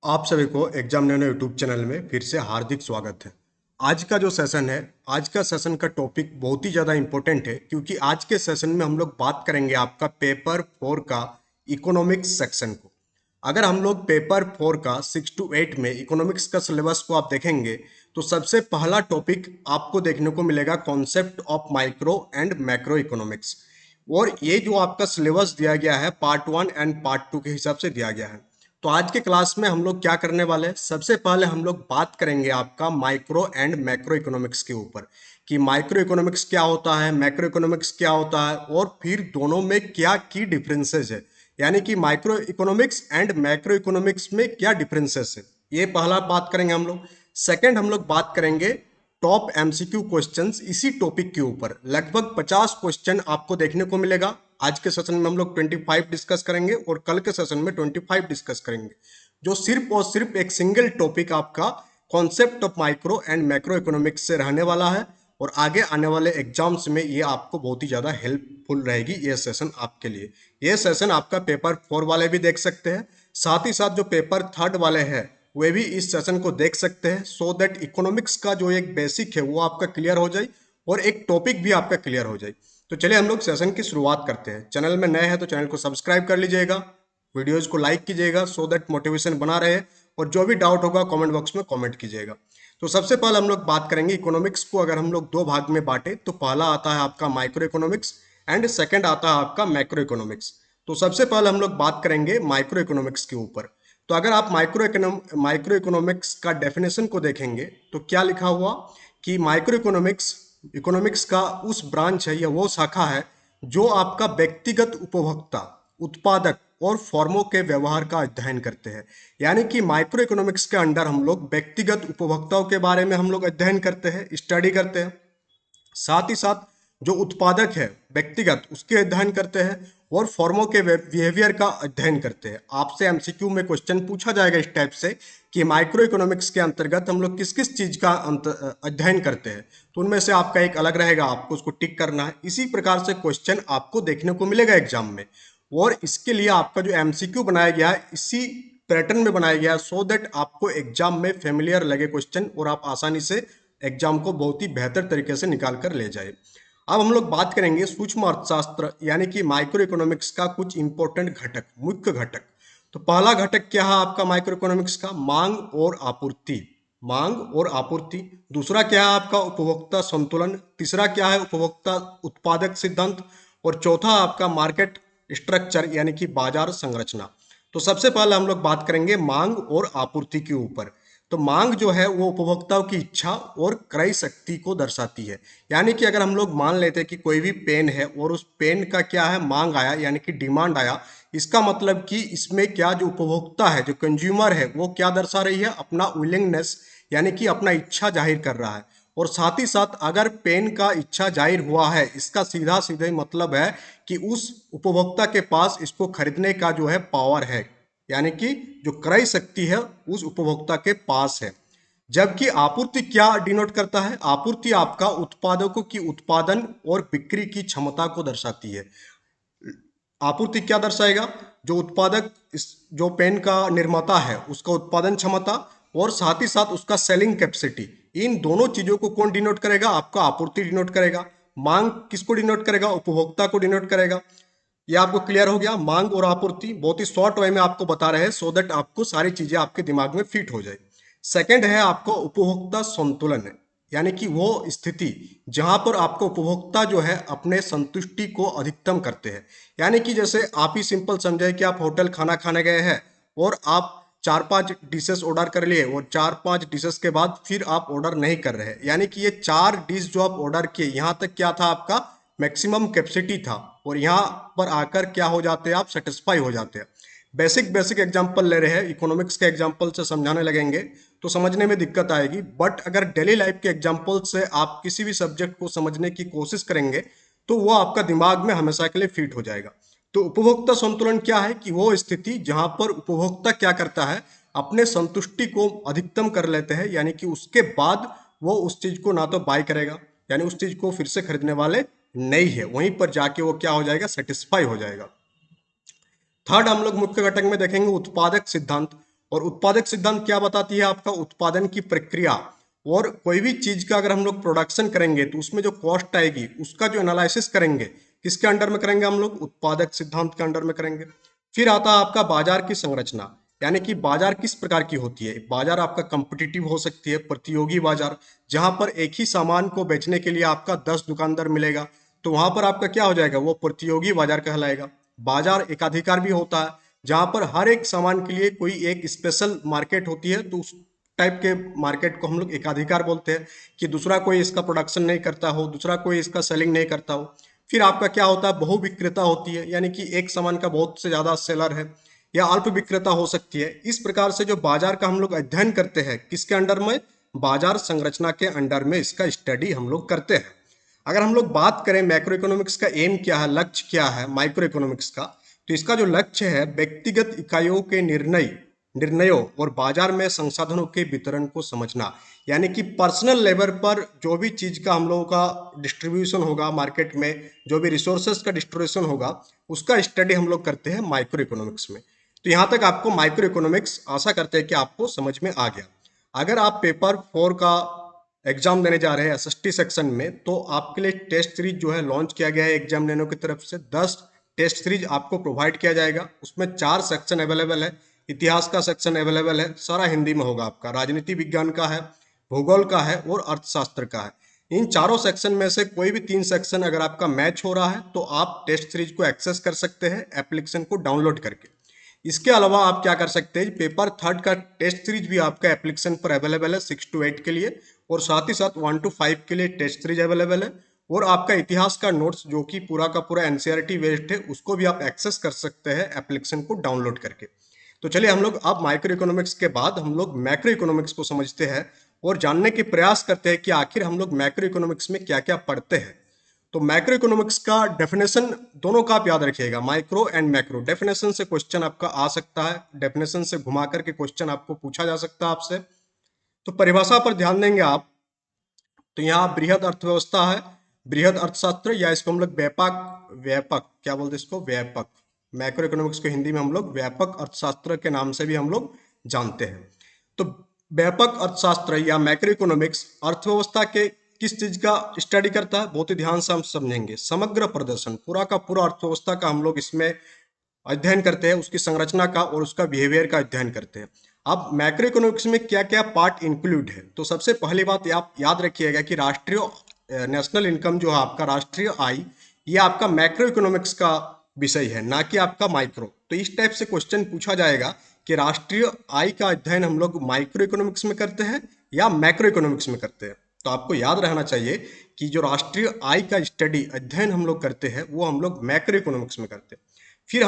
आप सभी को एग्जाम नैनो यूट्यूब चैनल में फिर से हार्दिक स्वागत है। आज का जो सेशन है, आज का सेशन का टॉपिक बहुत ही ज़्यादा इंपॉर्टेंट है क्योंकि आज के सेशन में हम लोग बात करेंगे आपका पेपर 4 का इकोनॉमिक्स सेक्शन को। अगर हम लोग पेपर 4 का 6 to 8 में इकोनॉमिक्स का सिलेबस को आप देखेंगे तो सबसे पहला टॉपिक आपको देखने को मिलेगा concept of micro and macro economics. और ये जो आपका सिलेबस दिया गया है पार्ट 1 एंड पार्ट 2 के हिसाब से दिया गया है। तो आज के क्लास में हम लोग क्या करने वाले हैं, सबसे पहले हम लोग बात करेंगे आपका माइक्रो एंड मैक्रो इकोनॉमिक्स के ऊपर कि माइक्रो इकोनॉमिक्स क्या होता है, मैक्रो इकोनॉमिक्स क्या होता है और फिर दोनों में क्या की डिफरेंसेस है, यानी कि micro economics and macro economics में क्या डिफरेंसेस है, ये पहला बात करेंगे हम लोग। सेकंड हम लोग बात करेंगे टॉप एमसीक्यू क्वेश्चंस इसी टॉपिक के ऊपर। लगभग 50 क्वेश्चन आपको देखने को मिलेगा। आज के सेशन में हम लोग 25 डिस्कस करेंगे और कल के सेशन में 25 डिस्कस करेंगे, जो सिर्फ और सिर्फ एक सिंगल टॉपिक आपका concept of micro and macro economics से रहने वाला है। और आगे आने वाले एग्जाम्स में ये आपको बहुत ही ज़्यादा हेल्पफुल रहेगी ये सेशन आपके लिए। ये सेशन आपका पेपर 4 वाले भी देख सकते हैं, साथ ही साथ जो पेपर 3 वाले हैं वे भी इस सेशन को देख सकते हैं, सो दैट इकोनॉमिक्स का जो एक बेसिक है वो आपका क्लियर हो जाए और एक टॉपिक भी आपका क्लियर हो जाए। तो चलिए हम लोग सेशन की शुरुआत करते हैं। चैनल में नए हैं तो चैनल को सब्सक्राइब कर लीजिएगा, वीडियोज को लाइक कीजिएगा सो दैट मोटिवेशन बना रहे, और जो भी डाउट होगा कमेंट बॉक्स में कमेंट कीजिएगा। तो सबसे पहले हम लोग बात करेंगे इकोनॉमिक्स को अगर हम लोग दो भाग में बांटे तो पहला आता है आपका माइक्रो इकोनॉमिक्स एंड सेकंड आता है आपका मैक्रो इकोनॉमिक्स। तो सबसे पहले हम लोग बात करेंगे माइक्रो इकोनॉमिक्स के ऊपर। तो अगर आप माइक्रो इकोनॉमिक्स का डेफिनेशन को देखेंगे तो क्या लिखा हुआ कि माइक्रो इकोनॉमिक्स का उस ब्रांच है या वो शाखा है जो आपका व्यक्तिगत उपभोक्ता, उत्पादक और फर्मों के व्यवहार का अध्ययन करते हैं। यानी कि माइक्रो इकोनॉमिक्स के अंडर हम लोग व्यक्तिगत उपभोक्ताओं के बारे में हम लोग अध्ययन करते हैं, स्टडी करते हैं। साथ ही साथ जो उत्पादक है व्यक्तिगत उसके अध्ययन करते हैं और फर्मों के बिहेवियर का अध्ययन करते हैं। आपसे एमसीक्यू में क्वेश्चन पूछा जाएगा इस टाइप से कि माइक्रो इकोनॉमिक्स के अंतर्गत हम लोग किस किस चीज का अध्ययन करते हैं, तो उनमें से आपका एक अलग रहेगा, आपको उसको टिक करना है। इसी प्रकार से क्वेश्चन आपको देखने को मिलेगा एग्जाम में, और इसके लिए आपका जो एमसीक्यू बनाया गया है इसी पैटर्न में बनाया गया है, सो दैट आपको एग्जाम में फेमिलियर लगे क्वेश्चन और आप आसानी से एग्जाम को बहुत ही बेहतर तरीके से निकाल कर ले जाए। अब हम लोग बात करेंगे सूक्ष्म अर्थशास्त्र यानी कि माइक्रो इकोनॉमिक्स का कुछ इंपॉर्टेंट घटक, मुख्य घटक। तो पहला घटक क्या है आपका माइक्रो इकोनॉमिक्स का, मांग और आपूर्ति। मांग और आपूर्ति। दूसरा क्या है आपका उपभोक्ता संतुलन। तीसरा क्या है उपभोक्ता उत्पादक सिद्धांत। और चौथा आपका मार्केट स्ट्रक्चर यानी कि बाजार संरचना। तो सबसे पहले हम लोग बात करेंगे मांग और आपूर्ति के ऊपर। तो मांग जो है वो उपभोक्ताओं की इच्छा और क्रय शक्ति को दर्शाती है। यानी कि अगर हम लोग मान लेते हैं कि कोई भी पेन है और उस पेन का क्या है मांग आया यानी कि डिमांड आया, इसका मतलब कि इसमें क्या जो उपभोक्ता है, जो कंज्यूमर है, वो क्या दर्शा रही है, अपना विलिंगनेस यानी कि अपना इच्छा जाहिर कर रहा है। और साथ ही साथ अगर पेन का इच्छा जाहिर हुआ है, इसका सीधा सीधे मतलब है कि उस उपभोक्ता के पास इसको खरीदने का जो है पावर है, यानी कि जो क्रय शक्ति है उस उपभोक्ता के पास है। जबकि आपूर्ति क्या डिनोट करता है, आपूर्ति आपका उत्पादकों की उत्पादन और बिक्री की क्षमता को दर्शाती है। आपूर्ति क्या दर्शाएगा, जो उत्पादक जो पेन का निर्माता है उसका उत्पादन क्षमता और साथ ही साथ उसका सेलिंग कैपेसिटी, इन दोनों चीजों को कौन डिनोट करेगा, आपका आपूर्ति डिनोट करेगा। मांग किसको डिनोट करेगा, उपभोक्ता को डिनोट करेगा। ये आपको क्लियर हो गया। मांग और आपूर्ति बहुत ही शॉर्ट वे में आपको बता रहे हैं सो दैट आपको सारी चीजें आपके दिमाग में फिट हो जाए। सेकंड है आपको उपभोक्ता संतुलन, यानी कि वो स्थिति जहां पर आपको उपभोक्ता जो है अपने संतुष्टि को अधिकतम करते हैं। यानी कि जैसे आप ही सिंपल समझे कि आप होटल खाना खाने गए हैं और आप 4-5 डिशेस ऑर्डर कर लिए और 4-5 डिशेस के बाद फिर आप ऑर्डर नहीं कर रहे, यानी कि ये 4 डिश जो आप ऑर्डर किए यहाँ तक क्या था आपका मैक्सिमम कैपेसिटी था, और यहाँ पर आकर क्या हो जाते हैं आप सेटिस्फाई हो जाते हैं। बेसिक एग्जांपल ले रहे हैं, इकोनॉमिक्स के एग्जांपल से समझाने लगेंगे तो समझने में दिक्कत आएगी, बट अगर डेली लाइफ के एग्जांपल से आप किसी भी सब्जेक्ट को समझने की कोशिश करेंगे तो वो आपका दिमाग में हमेशा के लिए फिट हो जाएगा। तो उपभोक्ता संतुलन क्या है कि वो स्थिति जहां पर उपभोक्ता क्या करता है, अपने संतुष्टि को अधिकतम कर लेते हैं, यानी कि उसके बाद वो उस चीज को ना तो बाय करेगा, यानी उस चीज को फिर से खरीदने वाले नहीं है, वहीं पर जाके वो क्या हो जाएगा, सेटिस्फाई हो जाएगा। थर्ड हम लोग मुख्य घटक में देखेंगे उत्पादक सिद्धांत। और उत्पादक सिद्धांत क्या बताती है? आपका उत्पादन की प्रक्रिया, और कोई भी चीज का अगर हम लोग प्रोडक्शन करेंगे तो उसमें जो कॉस्ट आएगी उसका जो एनालिसिस करेंगे, किसके अंडर में करेंगे? हम लोग उत्पादक सिद्धांत के अंडर में करेंगे। फिर आता है आपका बाजार की संरचना, यानी कि बाजार किस प्रकार की होती है। बाजार आपका कॉम्पिटिटिव हो सकती है, प्रतियोगी बाजार, जहां पर एक ही सामान को बेचने के लिए आपका 10 दुकानदार मिलेगा, तो वहां पर आपका क्या हो जाएगा? वो प्रतियोगी बाजार कहलाएगा। बाजार एकाधिकार भी होता है, जहां पर हर एक सामान के लिए कोई एक स्पेशल मार्केट होती है, तो उस टाइप के मार्केट को हम लोग एकाधिकार बोलते हैं, कि दूसरा कोई इसका प्रोडक्शन नहीं करता हो, दूसरा कोई इसका सेलिंग नहीं करता हो। फिर आपका क्या होता है? बहुविक्रेता होती है, यानी कि एक सामान का बहुत से ज्यादा सेलर है, या अल्प विक्रेता हो सकती है। इस प्रकार से जो बाजार का हम लोग अध्ययन करते हैं, किसके अंडर में? बाजार संरचना के अंडर में इसका स्टडी हम लोग करते हैं। अगर हम लोग बात करें मैक्रो इकोनॉमिक्स का एम क्या है, लक्ष्य क्या है माइक्रो इकोनॉमिक्स का, तो इसका जो लक्ष्य है व्यक्तिगत इकाइयों के निर्णयों और बाजार में संसाधनों के वितरण को समझना, यानी कि पर्सनल लेवल पर जो भी चीज का हम लोगों का डिस्ट्रीब्यूशन होगा मार्केट में, जो भी रिसोर्सेज का डिस्ट्रीब्यूशन होगा, उसका स्टडी हम लोग करते हैं माइक्रो इकोनॉमिक्स में। तो यहाँ तक आपको माइक्रो इकोनॉमिक्स आशा करते हैं कि आपको समझ में आ गया। अगर आप पेपर 4 का एग्जाम देने जा रहे हैं एसएसटी सेक्शन में, तो आपके लिए टेस्ट सीरीज जो है लॉन्च किया गया है एग्जाम लेने की तरफ से। 10 टेस्ट सीरीज आपको प्रोवाइड किया जाएगा, उसमें 4 सेक्शन अवेलेबल है। इतिहास का सेक्शन अवेलेबल है, सारा हिंदी में होगा आपका। राजनीति विज्ञान का है, भूगोल का है और अर्थशास्त्र का है। इन चारों सेक्शन में से कोई भी 3 सेक्शन अगर आपका मैच हो रहा है, तो आप टेस्ट सीरीज को एक्सेस कर सकते हैं एप्लीकेशन को डाउनलोड करके। इसके अलावा आप क्या कर सकते हैं, पेपर 3 का टेस्ट सीरीज भी आपका एप्लीकेशन पर अवेलेबल है 6 to 8 के लिए, और साथ ही साथ 1 to 5 के लिए टेस्ट सीरीज अवेलेबल है। और आपका इतिहास का नोट्स जो कि पूरा का पूरा एनसीईआरटी बेस्ड है, उसको भी आप एक्सेस कर सकते हैं एप्लीकेशन को डाउनलोड करके। तो चलिए हम लोग अब माइक्रो इकोनॉमिक्स के बाद हम लोग मैक्रो इकोनॉमिक्स को समझते हैं और जानने के प्रयास करते हैं कि आखिर हम लोग मैक्रो इकोनॉमिक्स में क्या क्या पढ़ते हैं। तो मैक्रो इकोनॉमिक्स का डेफिनेशन दोनों का आप याद रखिएगा, माइक्रो एंड मैक्रो। डेफिनेशन से क्वेश्चन आपका आ सकता है, डेफिनेशन से घुमा करके क्वेश्चन आपको पूछा जा सकता है आपसे। तो परिभाषा पर ध्यान देंगे आप, तो यहाँ बृहद अर्थव्यवस्था है, बृहद अर्थशास्त्र, या इसको हम लोग व्यापक व्यापक क्या बोलते हैं, इसको व्यापक। मैक्रो इकोनॉमिक्स को हिंदी में हम लोग व्यापक अर्थशास्त्र के नाम से भी हम लोग जानते हैं। तो व्यापक अर्थशास्त्र या मैक्रो इकोनॉमिक्स अर्थव्यवस्था के किस चीज का स्टडी करता है, बहुत ही ध्यान से हम समझेंगे। समग्र प्रदर्शन, पूरा का पूरा अर्थव्यवस्था का हम लोग इसमें अध्ययन करते हैं, उसकी संरचना का और उसका बिहेवियर का अध्ययन करते हैं। अब मैक्रो इकोनॉमिक्स में क्या क्या पार्ट इंक्लूड है, तो सबसे पहली बात आप याद रखिएगा कि राष्ट्रीय नेशनल इनकम जो है आपका, राष्ट्रीय आय, ये आपका मैक्रो इकोनॉमिक्स का विषय है, ना कि आपका माइक्रो। तो इस टाइप से क्वेश्चन पूछा जाएगा कि राष्ट्रीय आय का अध्ययन हम लोग माइक्रो इकोनॉमिक्स में करते हैं या मैक्रो इकोनॉमिक्स में करते हैं। तो आपको याद रहना चाहिए कि जो राष्ट्रीय आय का स्टडी अध्ययन हम लोग करते हैं, वो हम लोग मैक्रो इकोनॉमिक्स में करते हैं। फिर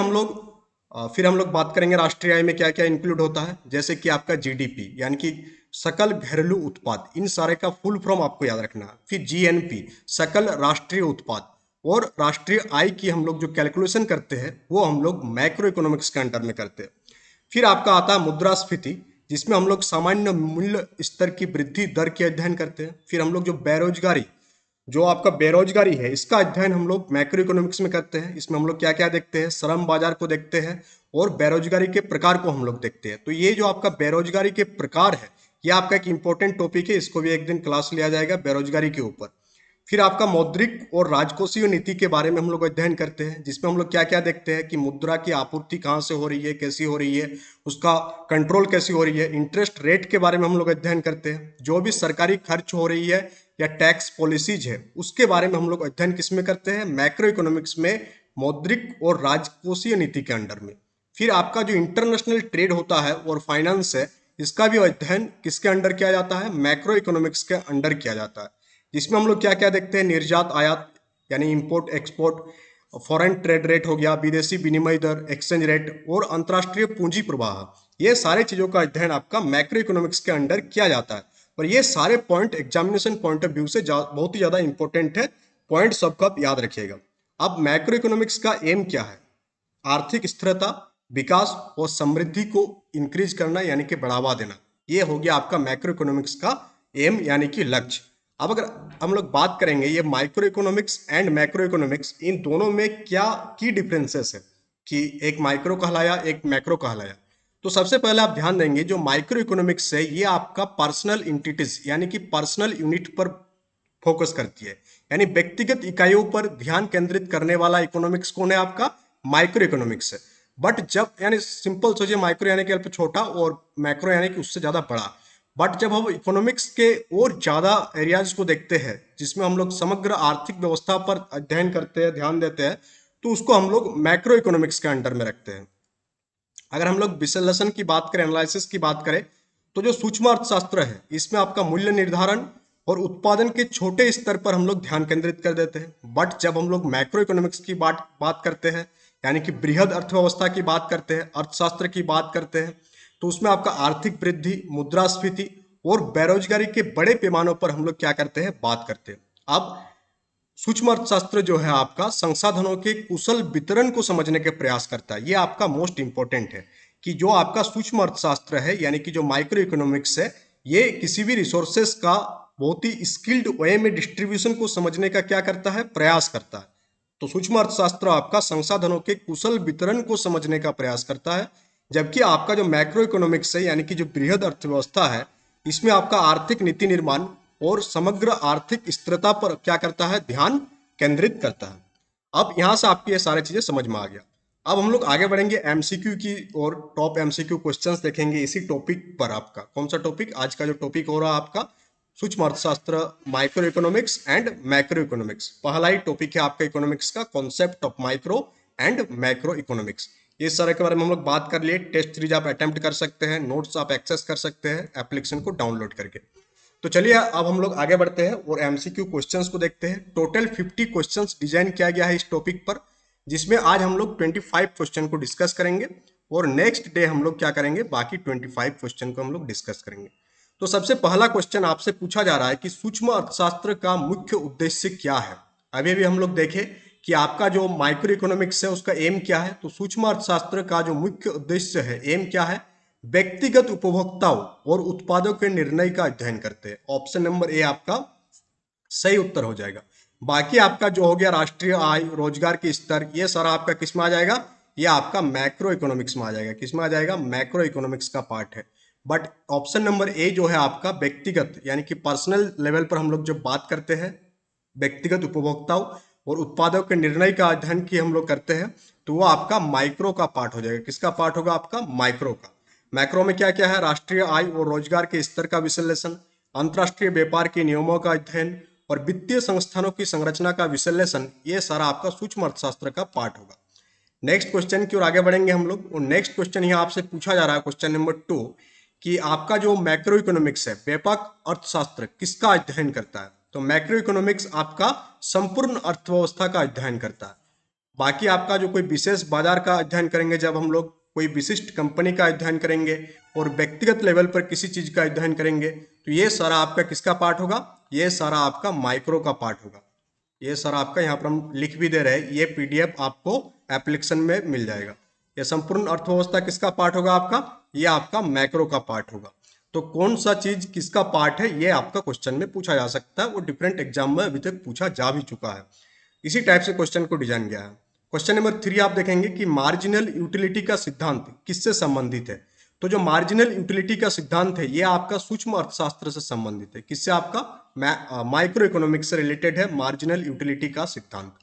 हम लोग बात करेंगे राष्ट्रीय आय में क्या क्या इंक्लूड होता है, जैसे कि आपका जीडीपी यानी कि सकल घरेलू उत्पाद, इन सारे का फुल फॉर्म आपको याद रखना है। फिर जीएनपी, सकल राष्ट्रीय उत्पाद, और राष्ट्रीय आय की हम लोग जो कैलकुलेशन करते हैं वो हम लोग मैक्रो इकोनॉमिक्स के अंडर में करते हैं। फिर आपका आता है मुद्रास्फीति, जिसमें हम लोग सामान्य मूल्य स्तर की वृद्धि दर के अध्ययन करते हैं। फिर हम लोग जो बेरोजगारी, जो आपका बेरोजगारी है, इसका अध्ययन हम लोग मैक्रो इकोनॉमिक्स में करते हैं। इसमें हम लोग क्या क्या देखते हैं, श्रम बाजार को देखते हैं और बेरोजगारी के प्रकार को हम लोग देखते हैं। तो ये जो आपका बेरोजगारी के प्रकार है, ये आपका एक इंपॉर्टेंट टॉपिक है, इसको भी एक दिन क्लास लिया जाएगा बेरोजगारी के ऊपर। फिर आपका मौद्रिक और राजकोषीय नीति के बारे में हम लोग अध्ययन करते हैं, जिसमें हम लोग क्या क्या देखते हैं कि मुद्रा की आपूर्ति कहाँ से हो रही है, कैसी हो रही है, उसका कंट्रोल कैसी हो रही है। इंटरेस्ट रेट के बारे में हम लोग अध्ययन करते हैं, जो भी सरकारी खर्च हो रही है या टैक्स पॉलिसीज है, उसके बारे में हम लोग अध्ययन किस में करते हैं, मैक्रो इकोनॉमिक्स में, मौद्रिक और राजकोषीय नीति के अंडर में। फिर आपका जो इंटरनेशनल ट्रेड होता है और फाइनेंस है, इसका भी अध्ययन किसके अंडर किया जाता है, मैक्रो इकोनॉमिक्स के अंडर किया जाता है, जिसमें हम लोग क्या क्या देखते हैं, निर्यात आयात यानी import export, foreign trade rate हो गया, विदेशी विनिमय दर एक्सचेंज रेट, और अंतरराष्ट्रीय पूंजी प्रवाह, ये सारे चीजों का अध्ययन आपका मैक्रो इकोनॉमिक्स के अंडर किया जाता है। और ये सारे point examination point of view से बहुत ही ज्यादा इंपॉर्टेंट है, पॉइंट सबका आप याद रखिएगा। अब मैक्रो इकोनॉमिक्स का एम क्या है, आर्थिक स्थिरता, विकास और समृद्धि को इंक्रीज करना यानी कि बढ़ावा देना, ये हो गया आपका मैक्रो इकोनॉमिक्स का एम यानी कि लक्ष्य। अब अगर हम लोग बात करेंगे ये microeconomics and macroeconomics, इन दोनों में क्या की डिफरेंसेस है, कि एक माइक्रो कहलाया एक मैक्रो कहलाया। तो सबसे पहले आप ध्यान देंगे जो माइक्रो इकोनॉमिक्स है ये आपका पर्सनल इंटिटीज यानी कि पर्सनल यूनिट पर फोकस करती है, यानी व्यक्तिगत इकाइयों पर ध्यान केंद्रित करने वाला इकोनॉमिक्स कौन है? आपका माइक्रो इकोनॉमिक्स है। बट जब यानी सिंपल सोचिए, माइक्रो यानी कि अल्प छोटा और मैक्रो यानी कि उससे ज्यादा बड़ा। बट जब हम इकोनॉमिक्स के और ज्यादा एरियाज को देखते हैं जिसमें हम लोग समग्र आर्थिक व्यवस्था पर अध्ययन करते हैं, ध्यान देते हैं, तो उसको हम लोग मैक्रो इकोनॉमिक्स के अंडर में रखते हैं। अगर हम लोग विश्लेषण की बात करें, एनालिसिस की बात करें, तो जो सूक्ष्म अर्थशास्त्र है इसमें आपका मूल्य निर्धारण और उत्पादन के छोटे स्तर पर हम लोग ध्यान केंद्रित कर देते हैं। बट जब हम लोग मैक्रो इकोनॉमिक्स की बात करते हैं, यानी कि बृहद अर्थव्यवस्था की बात करते हैं, अर्थशास्त्र की बात करते हैं, तो उसमें आपका आर्थिक वृद्धि, मुद्रास्फीति और बेरोजगारी के बड़े पैमानों पर हम लोग क्या करते हैं? बात करते हैं। अब सूक्ष्म अर्थशास्त्र जो है आपका संसाधनों के कुशल वितरण को समझने के प्रयास करता है। ये आपका मोस्ट इंपॉर्टेंट है कि जो आपका सूक्ष्म अर्थशास्त्र है यानी कि जो माइक्रो इकोनॉमिक्स है, ये किसी भी रिसोर्सेस का बहुत ही स्किल्ड वे में डिस्ट्रीब्यूशन को समझने का क्या करता है? प्रयास करता है। तो सूक्ष्म अर्थशास्त्र आपका संसाधनों के कुशल वितरण को समझने का प्रयास करता है, जबकि आपका जो मैक्रो इकोनॉमिक्स है यानी कि जो बृहद अर्थव्यवस्था है, इसमें आपका आर्थिक नीति निर्माण और समग्र आर्थिक स्थिरता पर क्या करता है? ध्यान केंद्रित करता है। अब यहां से आपकी ये सारी चीजें समझ में आ गया। अब हम लोग आगे बढ़ेंगे एमसीक्यू की और टॉप एमसीक्यू क्वेश्चंस देखेंगे इसी टॉपिक पर। आपका कौन सा टॉपिक? आज का जो टॉपिक हो रहा है आपका सूक्ष्म अर्थशास्त्र, micro economics and macro economics. पहला ही टॉपिक है आपका इकोनॉमिक्स का, concept of micro and macro economics. ये सारे के बारे में हम लोग बात कर लिए। टेस्ट सीरीज आप अटेम्प्ट कर सकते हैं, नोट्स आप एक्सेस कर सकते हैं एप्लीकेशन को डाउनलोड करके। तो चलिए अब हम लोग आगे बढ़ते हैं और एमसीक्यू क्वेश्चंस को देखते हैं। टोटल 50 क्वेश्चंस डिजाइन किया गया है इस टॉपिक पर, जिसमें आज हम लोग 25 क्वेश्चन को डिस्कस करेंगे और नेक्स्ट डे हम लोग क्या करेंगे? बाकी 25 क्वेश्चन को हम लोग डिस्कस करेंगे। तो सबसे पहला क्वेश्चन आपसे पूछा जा रहा है कि सूक्ष्म अर्थशास्त्र का मुख्य उद्देश्य क्या है? अभी भी हम लोग देखें कि आपका जो माइक्रो इकोनॉमिक्स है उसका एम क्या है, तो सूक्ष्म अर्थशास्त्र का जो मुख्य उद्देश्य है, एम क्या है? व्यक्तिगत उपभोक्ताओं और उत्पादों के निर्णय का अध्ययन करते हैं। ऑप्शन नंबर ए आपका सही उत्तर हो जाएगा। बाकी आपका जो हो गया राष्ट्रीय आय, रोजगार के स्तर, ये सारा आपका किस में आ जाएगा? ये आपका मैक्रो इकोनॉमिक्स में आ जाएगा। किस में आ जाएगा? मैक्रो इकोनॉमिक्स का पार्ट है। बट ऑप्शन नंबर ए जो है आपका व्यक्तिगत यानी कि पर्सनल लेवल पर हम लोग जब बात करते हैं, व्यक्तिगत उपभोक्ताओं और उत्पादों के निर्णय का अध्ययन की हम लोग करते हैं, तो वो आपका माइक्रो का पार्ट हो जाएगा। किसका पार्ट होगा? आपका माइक्रो का। मैक्रो में क्या क्या है? राष्ट्रीय आय और रोजगार के स्तर का विश्लेषण, अंतरराष्ट्रीय व्यापार के नियमों का अध्ययन और वित्तीय संस्थानों की संरचना का विश्लेषण, ये सारा आपका सूक्ष्म अर्थशास्त्र का पार्ट होगा। नेक्स्ट क्वेश्चन की ओर आगे बढ़ेंगे हम लोग और नेक्स्ट क्वेश्चन यहाँ आपसे पूछा जा रहा है, क्वेश्चन नंबर 2, कि आपका जो मैक्रो इकोनॉमिक्स है, व्यापक अर्थशास्त्र, किसका अध्ययन करता है? तो मैक्रो इकोनॉमिक्स आपका संपूर्ण अर्थव्यवस्था का अध्ययन करता है। बाकी आपका जो कोई विशेष बाजार का अध्ययन करेंगे, जब हम लोग कोई विशिष्ट कंपनी का अध्ययन करेंगे और व्यक्तिगत लेवल पर किसी चीज का अध्ययन करेंगे, तो ये सारा आपका किसका पार्ट होगा? ये सारा आपका माइक्रो का पार्ट होगा। ये सारा आपका यहाँ पर हम लिख भी दे रहे हैं, ये पीडीएफ आपको एप्लीकेशन में मिल जाएगा। ये संपूर्ण अर्थव्यवस्था किसका पार्ट होगा? आपका ये आपका मैक्रो का पार्ट होगा। तो कौन सा चीज किसका पार्ट है, ये आपका क्वेश्चन में पूछा जा सकता है, वो डिफरेंट एग्जाम में अभी तक पूछा जा भी चुका है। इसी टाइप से क्वेश्चन को डिजाइन किया है। क्वेश्चन नंबर 3 आप देखेंगे कि मार्जिनल यूटिलिटी का सिद्धांत किससे संबंधित है? तो जो मार्जिनल यूटिलिटी का सिद्धांत है ये आपका सूक्ष्म अर्थशास्त्र से संबंधित है। किससे? आपका माइक्रो इकोनॉमिक्स से रिलेटेड है मार्जिनल यूटिलिटी का सिद्धांत।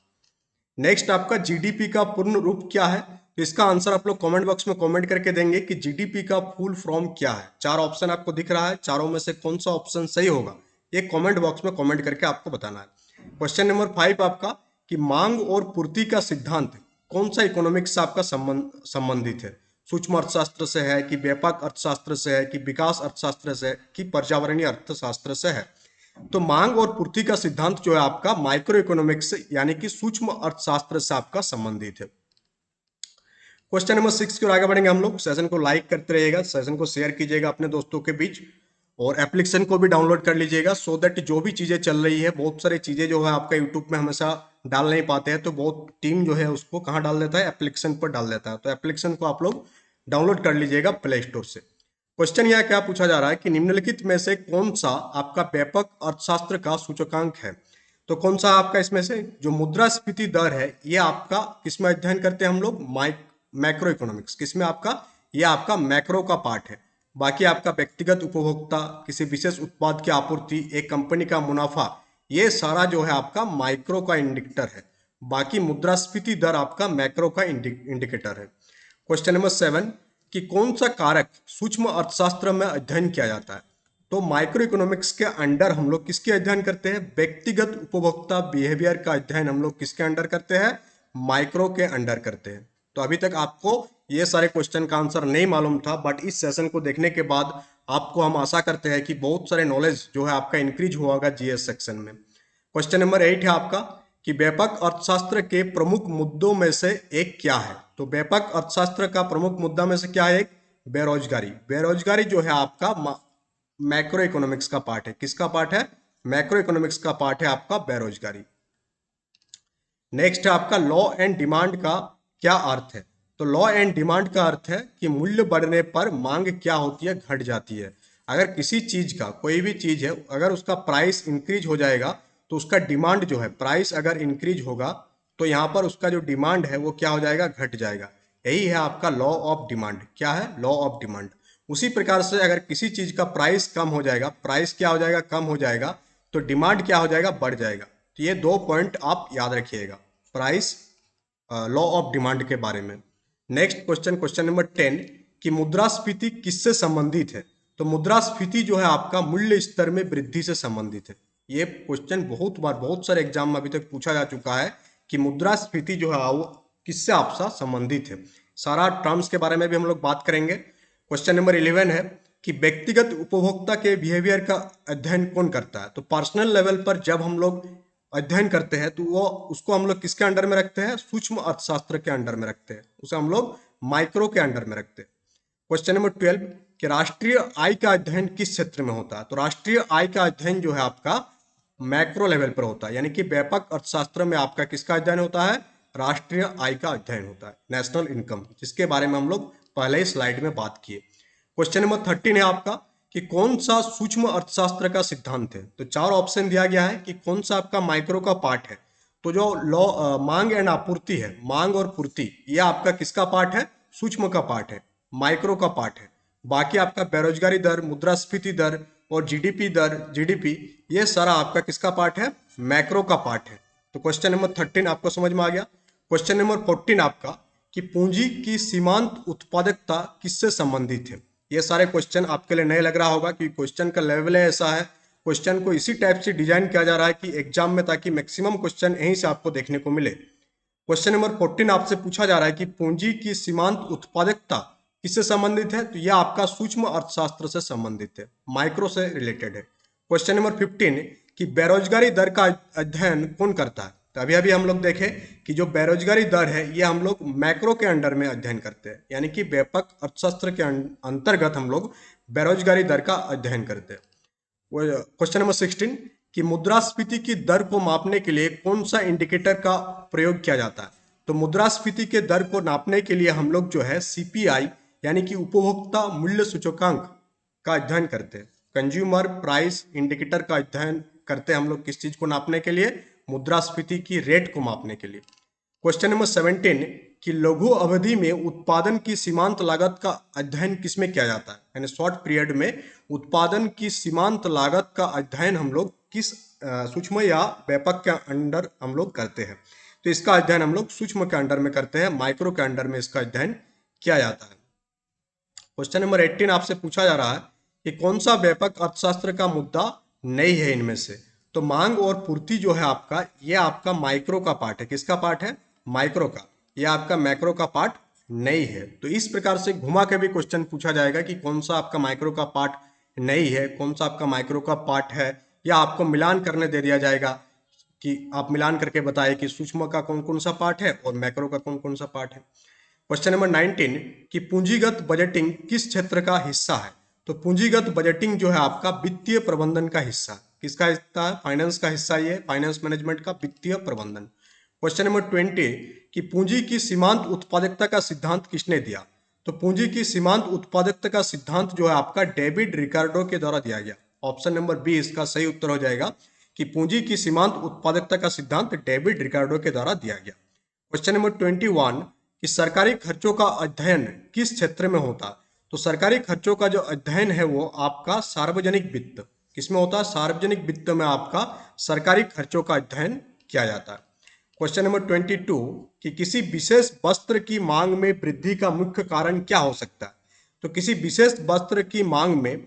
नेक्स्ट आपका जीडीपी का पूर्ण रूप क्या है? तो इसका आंसर आप लोग कमेंट बॉक्स में कमेंट करके देंगे कि जीडीपी का फुल फॉर्म क्या है। 4 ऑप्शन आपको दिख रहा है, चारों में से कौन सा ऑप्शन सही होगा ये कमेंट बॉक्स में कमेंट करके आपको बताना है। क्वेश्चन नंबर 5 आपका कि मांग और पूर्ति का सिद्धांत कौन सा इकोनॉमिक्स से आपका संबंधित है? सूक्ष्म अर्थशास्त्र से है कि व्यापक अर्थशास्त्र से है कि विकास अर्थशास्त्र से है कि पर्यावरणीय अर्थशास्त्र से है? तो मांग और पूर्ति का सिद्धांत जो है आपका माइक्रो इकोनॉमिक्स यानी कि सूक्ष्म अर्थशास्त्र से आपका संबंधित है। क्वेश्चन नंबर 6 की ओर आगे बढ़ेंगे हम लोग। सेशन को लाइक करते रहिएगा, सेशन को शेयर कीजिएगा अपने दोस्तों के बीच और एप्लीकेशन को भी डाउनलोड कर लीजिएगा, सो दैट जो भी चीजें चल रही है, बहुत सारी चीजें जो है आपका यूट्यूब में हमेशा डाल नहीं पाते हैं, तो बहुत टीम जो है उसको कहाँ डाल देता है? एप्लीकेशन पर डाल देता है। तो एप्लीकेशन को आप लोग डाउनलोड कर लीजिएगा प्ले स्टोर से। क्वेश्चन यहाँ क्या पूछा जा रहा है कि निम्नलिखित में से कौन सा आपका व्यापक अर्थशास्त्र का सूचकांक है? तो कौन सा आपका इसमें से जो मुद्रास्फीति दर है ये आपका किसमें अध्ययन करते हैं हम लोग? Macro economics. किसमें? आपका ये आपका मैक्रो का पार्ट है। बाकी आपका व्यक्तिगत उपभोक्ता, किसी विशेष उत्पाद की आपूर्ति, एक कंपनी का मुनाफा, ये सारा जो है आपका माइक्रो का इंडिकेटर है। बाकी मुद्रास्फीति दर आपका मैक्रो का इंडिकेटर है। क्वेश्चन नंबर 7 कि कौन सा कारक सूक्ष्म अर्थशास्त्र में अध्ययन किया जाता है? तो माइक्रो इकोनॉमिक्स के अंडर हम लोग किसके अध्ययन करते हैं? व्यक्तिगत उपभोक्ता बिहेवियर का अध्ययन हम लोग किसके अंडर करते हैं? माइक्रो के अंडर करते हैं। तो अभी तक आपको ये सारे क्वेश्चन का आंसर नहीं मालूम था, बट इस सेशन को देखने के बाद आपको हम आशा करते हैं कि बहुत सारे नॉलेज जो है आपका इंक्रीज हुआ होगा जीएस सेक्शन में। क्वेश्चन नंबर 8 है आपका कि व्यापक अर्थशास्त्र के प्रमुख मुद्दों में से एक क्या है? तो व्यापक अर्थशास्त्र का प्रमुख मुद्दा में से क्या है? एक बेरोजगारी। बेरोजगारी जो है आपका मैक्रो इकोनॉमिक्स का पार्ट है। किसका पार्ट है? मैक्रो इकोनॉमिक्स का पार्ट है आपका बेरोजगारी। नेक्स्ट है आपका लॉ एंड डिमांड का क्या अर्थ है? तो लॉ एंड डिमांड का अर्थ है कि मूल्य बढ़ने पर मांग क्या होती है? घट जाती है। अगर किसी चीज का, कोई भी चीज है, अगर उसका प्राइस इंक्रीज हो जाएगा तो उसका डिमांड जो है, प्राइस अगर इंक्रीज होगा तो यहाँ पर उसका जो डिमांड है वो क्या हो जाएगा? घट जाएगा। यही है आपका लॉ ऑफ डिमांड। क्या है? Law of demand. उसी प्रकार से अगर किसी चीज का प्राइस कम हो जाएगा, प्राइस क्या हो जाएगा? कम हो जाएगा, तो डिमांड क्या हो जाएगा? बढ़ जाएगा। तो ये दो पॉइंट आप याद रखिएगा प्राइस, लॉ ऑफ डिमांड के बारे में। नेक्स्ट क्वेश्चन, क्वेश्चन नंबर 10 कि मुद्रास्फीति किससे संबंधित है? तो मुद्रास्फीति जो है आपका मूल्य स्तर में वृद्धि से संबंधित है। ये क्वेश्चन बहुत बार, बहुत सारे एग्जाम में अभी तक पूछा जा चुका है कि मुद्रास्फीति जो है वो किससे आपसा संबंधित है। सारा टर्म्स के बारे में भी हम लोग बात करेंगे। क्वेश्चन नंबर 11 है कि व्यक्तिगत उपभोक्ता के बिहेवियर का अध्ययन कौन करता है? तो पर्सनल लेवल पर जब हम लोग अध्ययन करते हैं तो वो उसको हम लोग किसके अंडर में रखते हैं? सूक्ष्म अर्थशास्त्र के अंडर में रखते हैं। उसे हम लोग माइक्रो के अंडर में रखते हैं। क्वेश्चन नंबर 12 कि राष्ट्रीय आय का अध्ययन किस क्षेत्र में होता है? तो राष्ट्रीय आय का अध्ययन जो है आपका मैक्रो लेवल पर होता है, यानी कि व्यापक अर्थशास्त्र में आपका किसका अध्ययन होता है? राष्ट्रीय आय का अध्ययन होता है, नेशनल इनकम, जिसके बारे में हम लोग पहले ही स्लाइड में बात किए। क्वेश्चन नंबर 13 है आपका कि कौन सा सूक्ष्म अर्थशास्त्र का सिद्धांत है? तो चार ऑप्शन दिया गया है कि कौन सा आपका माइक्रो का पार्ट है। तो जो लॉ मांग एंड आपूर्ति है, मांग और पूर्ति, ये आपका किसका पार्ट है? सूक्ष्म का पार्ट है, माइक्रो का पार्ट है। बाकी आपका बेरोजगारी दर, मुद्रास्फीति दर और जीडीपी दर, जीडीपी, ये सारा आपका किसका पार्ट है? मैक्रो का पार्ट है। तो क्वेश्चन नंबर 13 आपको समझ में आ गया। क्वेश्चन नंबर 14 आपका कि पूंजी की सीमांत उत्पादकता किससे संबंधित है? ये सारे क्वेश्चन आपके लिए नए लग रहा होगा कि क्वेश्चन का लेवल ऐसा है, क्वेश्चन को इसी टाइप से डिजाइन किया जा रहा है कि एग्जाम में, ताकि मैक्सिमम क्वेश्चन यहीं से आपको देखने को मिले। क्वेश्चन नंबर 14 आपसे पूछा जा रहा है कि पूंजी की सीमांत उत्पादकता किससे संबंधित है? तो यह आपका सूक्ष्म अर्थशास्त्र से संबंधित है, माइक्रो से रिलेटेड है। क्वेश्चन नंबर 15 कि बेरोजगारी दर का अध्ययन कौन करता है? तो अभी अभी हम लोग देखें कि जो बेरोजगारी दर है ये हम लोग मैक्रो के अंडर में अध्ययन करते हैं, यानी कि व्यापक अर्थशास्त्र के अंतर्गत हम लोग बेरोजगारी दर का अध्ययन करते हैं। क्वेश्चन नंबर 16 कि मुद्रास्फीति की दर को मापने के लिए कौन सा इंडिकेटर का प्रयोग किया जाता है? तो मुद्रास्फीति के दर को नापने के लिए हम लोग जो है सीपीआई, यानी कि उपभोक्ता मूल्य सूचकांक का अध्ययन करते हैं। कंज्यूमर प्राइस इंडिकेटर का अध्ययन करते हैं हम लोग किस चीज को नापने के लिए? मुद्रास्फीति की रेट को मापने के लिए। क्वेश्चन नंबर 17 कि लघु अवधि में उत्पादन की सीमांत लागत का अध्ययन किसमें किया जाता है? यानी शॉर्ट पीरियड में उत्पादन की सीमांत लागत का अध्ययन हम लोग किस सूक्ष्म या व्यापक के अंडर हम लोग करते हैं? तो इसका अध्ययन हम लोग सूक्ष्म के अंडर में करते हैं, माइक्रो के अंडर में इसका अध्ययन किया जाता है। क्वेश्चन नंबर 18 आपसे पूछा जा रहा है कि कौन सा व्यापक अर्थशास्त्र का मुद्दा नहीं है इनमें से? तो मांग और पूर्ति जो है आपका, ये आपका माइक्रो का पार्ट है। किसका पार्ट है? माइक्रो का। ये आपका मैक्रो का पार्ट नहीं है। तो इस प्रकार से घुमा के भी क्वेश्चन पूछा जाएगा कि कौन सा आपका माइक्रो का पार्ट नहीं है, कौन सा आपका माइक्रो का पार्ट है, या आपको मिलान करने दे दिया जाएगा कि आप मिलान करके बताएं कि सूक्ष्म का कौन कौन सा पार्ट है और मैक्रो का कौन कौन सा पार्ट है। क्वेश्चन नंबर 19 कि पूंजीगत बजटिंग किस क्षेत्र का हिस्सा है? तो पूंजीगत बजटिंग जो है आपका वित्तीय प्रबंधन का हिस्सा है। किसका हिस्सा है? फाइनेंस का हिस्सा। ये फाइनेंस मैनेजमेंट का वित्तीय प्रबंधन। क्वेश्चन नंबर 20 कि पूंजी की सीमांत उत्पादकता का सिद्धांत किसने दिया? तो पूंजी की सीमांत उत्पादकता का सिद्धांत जो है आपका डेविड रिकार्डो के द्वारा दिया गया। ऑप्शन नंबर बी इसका सही उत्तर हो जाएगा कि पूंजी की सीमांत उत्पादकता का सिद्धांत डेविड रिकार्डो के द्वारा दिया गया। क्वेश्चन नंबर 21 कि सरकारी खर्चों का अध्ययन किस क्षेत्र में होता है। तो सरकारी खर्चों का जो अध्ययन है वो आपका सार्वजनिक वित्त, किसमें होता है, सार्वजनिक वित्त में आपका सरकारी खर्चों का अध्ययन किया जाता है। क्वेश्चन नंबर 22 कि किसी विशेष वस्त्र की मांग में वृद्धि का मुख्य कारण क्या हो सकता है। तो किसी विशेष वस्त्र की मांग में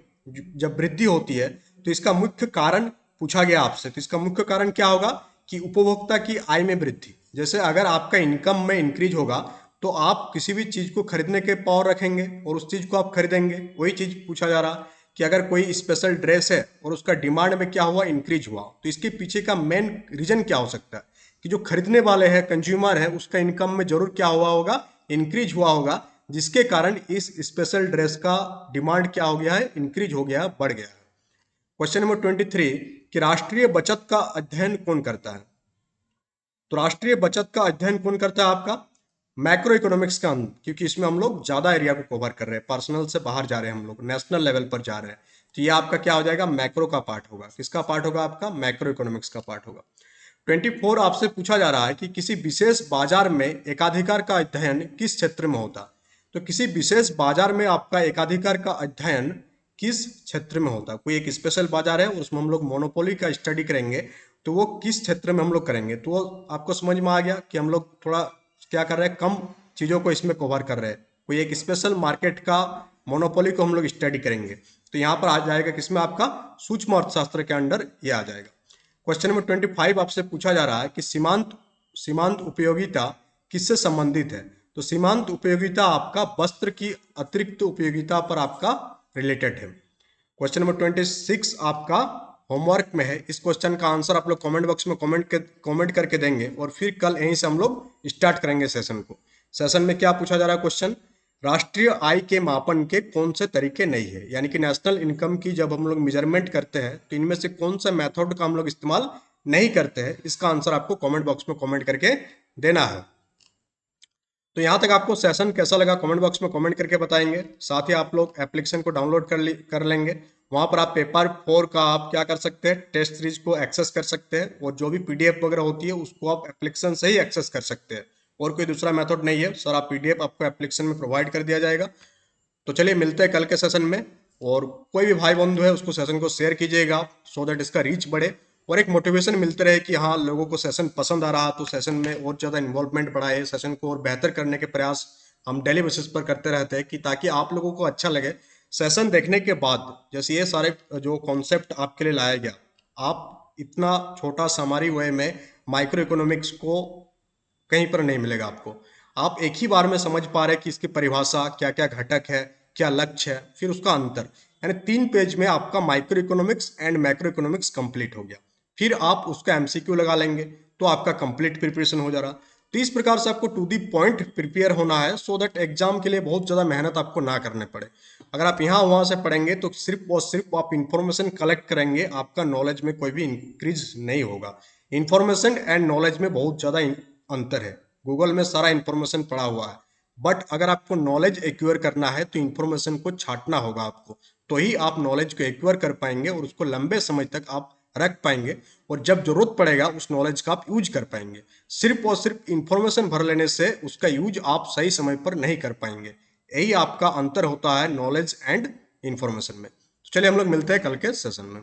जब वृद्धि होती है तो इसका मुख्य कारण पूछा गया आपसे, तो इसका मुख्य कारण क्या होगा कि उपभोक्ता की आय में वृद्धि। जैसे अगर आपका इनकम में इंक्रीज होगा तो आप किसी भी चीज को खरीदने के पावर रखेंगे और उस चीज को आप खरीदेंगे। वही चीज पूछा जा रहा कि अगर कोई स्पेशल ड्रेस है और उसका डिमांड में क्या हुआ, इंक्रीज हुआ, तो इसके पीछे का मेन रीजन क्या हो सकता है कि जो खरीदने वाले हैं, कंज्यूमर है, उसका इनकम में जरूर क्या हुआ होगा, इंक्रीज हुआ होगा, जिसके कारण इस स्पेशल ड्रेस का डिमांड क्या हो गया है, इंक्रीज हो गया, बढ़ गया है। क्वेश्चन नंबर 23 कि राष्ट्रीय बचत का अध्ययन कौन करता है। तो राष्ट्रीय बचत का अध्ययन कौन करता है, आपका मैक्रो इकोनॉमिक्स का, क्योंकि इसमें हम लोग ज्यादा एरिया को कवर कर रहे हैं, पर्सनल से बाहर जा रहे हैं, हम लोग नेशनल लेवल पर जा रहे हैं, तो ये आपका क्या हो जाएगा, मैक्रो का पार्ट होगा। किसका पार्ट होगा, आपका मैक्रो इकोनॉमिक्स का पार्ट होगा। 24 आपसे पूछा जा रहा है कि किसी विशेष बाजार में एकाधिकार का अध्ययन किस क्षेत्र में होता। तो किसी विशेष बाजार में आपका एकाधिकार का अध्ययन किस क्षेत्र में होता है। कोई एक स्पेशल बाजार है, उसमें हम लोग मोनोपोली का स्टडी करेंगे, तो वो किस क्षेत्र में हम लोग करेंगे। तो वो आपको समझ में आ गया कि हम लोग थोड़ा क्या कर रहे हैं, कम चीज़ों को इसमें कवर कर रहे हैं। कोई एक स्पेशल मार्केट का मोनोपोली को हम लोग स्टडी करेंगे, तो यहाँ पर आ जाएगा किसमें, आपका सूक्ष्म अर्थशास्त्र के अंडर ये आ जाएगा। क्वेश्चन नंबर 25 आपसे पूछा जा रहा है कि सीमांत उपयोगिता किससे संबंधित है। तो सीमांत उपयोगिता आपका वस्त्र की अतिरिक्त उपयोगिता पर आपका रिलेटेड है। क्वेश्चन नंबर 26 आपका होमवर्क में है। इस क्वेश्चन का आंसर आप लोग कमेंट बॉक्स में कमेंट करके देंगे और फिर कल यहीं से हम लोग स्टार्ट करेंगे सेशन को। सेशन में क्या पूछा जा रहा है क्वेश्चन, राष्ट्रीय आय के मापन के कौन से तरीके नहीं है, यानी कि नेशनल इनकम की जब हम लोग मेजरमेंट करते हैं तो इनमें से कौन सा मेथड का हम लोग इस्तेमाल नहीं करते हैं। इसका आंसर आपको कमेंट बॉक्स में कमेंट करके देना है। तो यहाँ तक आपको सेशन कैसा लगा कमेंट बॉक्स में कमेंट करके बताएंगे। साथ ही आप लोग एप्लीकेशन को डाउनलोड कर लेंगे। वहाँ पर आप पेपर 4 का आप क्या कर सकते हैं, टेस्ट सीरीज को एक्सेस कर सकते हैं और जो भी पीडीएफ वगैरह होती है उसको आप एप्लीकेशन से ही एक्सेस कर सकते हैं, और कोई दूसरा मेथड नहीं है सर। आप पीडीएफ आपको एप्लीकेशन में प्रोवाइड कर दिया जाएगा। तो चलिए मिलते हैं कल के सेशन में, और कोई भी भाई बंधु है उसको सेशन को शेयर कीजिएगा सो दैट इसका रीच बढ़े और एक मोटिवेशन मिलते रहे कि हाँ लोगों को सेशन पसंद आ रहा, तो सेशन में और ज़्यादा इन्वॉल्वमेंट बढ़ाए, सेशन को और बेहतर करने के प्रयास हम डेली बेसिस पर करते रहते हैं कि ताकि आप लोगों को अच्छा लगे। सेशन देखने के बाद जैसे ये सारे जो कॉन्सेप्ट आपके लिए लाया गया, आप इतना छोटा समरी वे में माइक्रो इकोनॉमिक्स को कहीं पर नहीं मिलेगा आपको। आप एक ही बार में समझ पा रहे हैं कि इसकी परिभाषा क्या क्या घटक है, क्या लक्ष्य है, फिर उसका अंतर, यानी 3 पेज में आपका micro economics and macro economics complete हो गया। फिर आप उसका एमसीक्यू लगा लेंगे तो आपका कंप्लीट प्रिपरेशन हो जा रहा। तो इस प्रकार से आपको टू दी पॉइंट प्रिपेयर होना है सो दैट एग्जाम के लिए बहुत ज़्यादा मेहनत आपको ना करने पड़े। अगर आप यहाँ वहाँ से पढ़ेंगे तो सिर्फ और सिर्फ आप इंफॉर्मेशन कलेक्ट करेंगे, आपका नॉलेज में कोई भी इंक्रीज नहीं होगा। इंफॉर्मेशन एंड नॉलेज में बहुत ज़्यादा अंतर है। गूगल में सारा इंफॉर्मेशन पड़ा हुआ है, बट अगर आपको नॉलेज एक्वायर करना है तो इंफॉर्मेशन को छांटना होगा आपको, तो ही आप नॉलेज को एक्वायर कर पाएंगे और उसको लंबे समय तक आप रख पाएंगे, और जब जरूरत पड़ेगा उस नॉलेज का आप यूज कर पाएंगे। सिर्फ और सिर्फ इंफॉर्मेशन भर लेने से उसका यूज आप सही समय पर नहीं कर पाएंगे। यही आपका अंतर होता है नॉलेज एंड इंफॉर्मेशन में। तो चलिए हम लोग मिलते हैं कल के सेशन में।